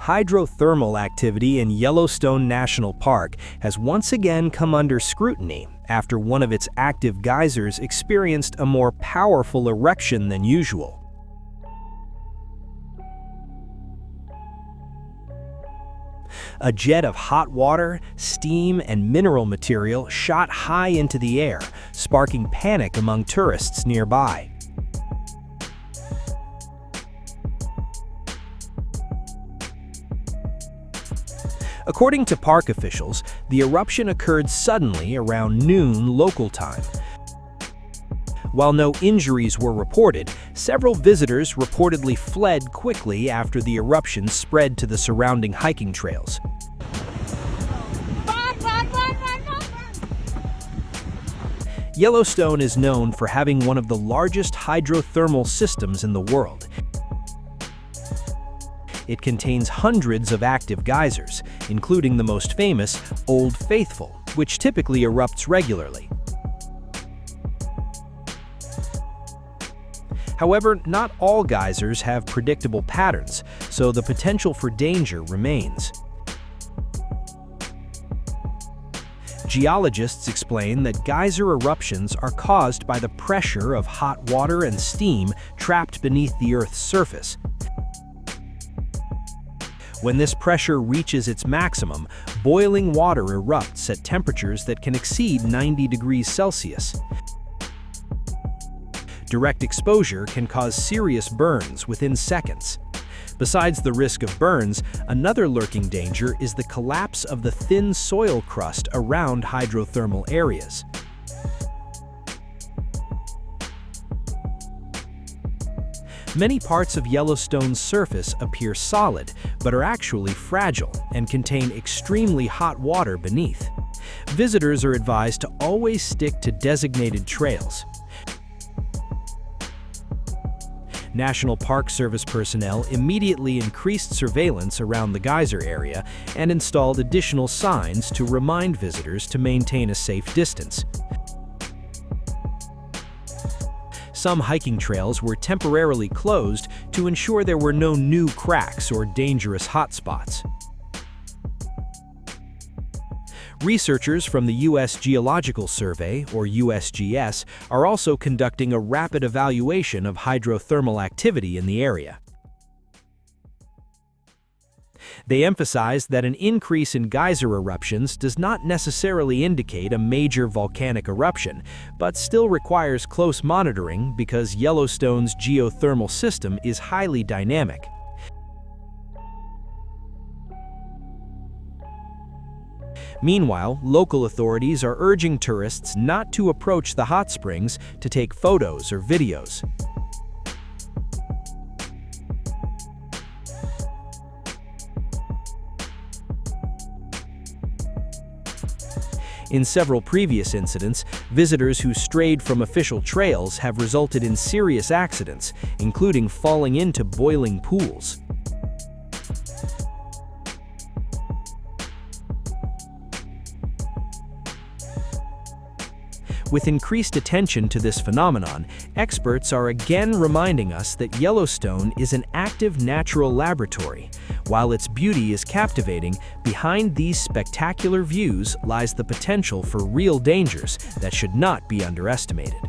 Hydrothermal activity in Yellowstone National Park has once again come under scrutiny after one of its active geysers experienced a more powerful eruption than usual. A jet of hot water, steam, and mineral material shot high into the air, sparking panic among tourists nearby. According to park officials, the eruption occurred suddenly around noon local time. While no injuries were reported, several visitors reportedly fled quickly after the eruption spread to the surrounding hiking trails. Yellowstone is known for having one of the largest hydrothermal systems in the world. It contains hundreds of active geysers, including the most famous, Old Faithful, which typically erupts regularly. However, not all geysers have predictable patterns, so the potential for danger remains. Geologists explain that geyser eruptions are caused by the pressure of hot water and steam trapped beneath the Earth's surface. When this pressure reaches its maximum, boiling water erupts at temperatures that can exceed 90 degrees Celsius. Direct exposure can cause serious burns within seconds. Besides the risk of burns, another lurking danger is the collapse of the thin soil crust around hydrothermal areas. Many parts of Yellowstone's surface appear solid, but are actually fragile and contain extremely hot water beneath. Visitors are advised to always stick to designated trails. National Park Service personnel immediately increased surveillance around the geyser area and installed additional signs to remind visitors to maintain a safe distance. Some hiking trails were temporarily closed to ensure there were no new cracks or dangerous hotspots. Researchers from the U.S. Geological Survey, or USGS, are also conducting a rapid evaluation of hydrothermal activity in the area. They emphasize that an increase in geyser eruptions does not necessarily indicate a major volcanic eruption, but still requires close monitoring because Yellowstone's geothermal system is highly dynamic. Meanwhile, local authorities are urging tourists not to approach the hot springs to take photos or videos. In several previous incidents, visitors who strayed from official trails have resulted in serious accidents, including falling into boiling pools. With increased attention to this phenomenon, experts are again reminding us that Yellowstone is an active natural laboratory. While its beauty is captivating, behind these spectacular views lies the potential for real dangers that should not be underestimated.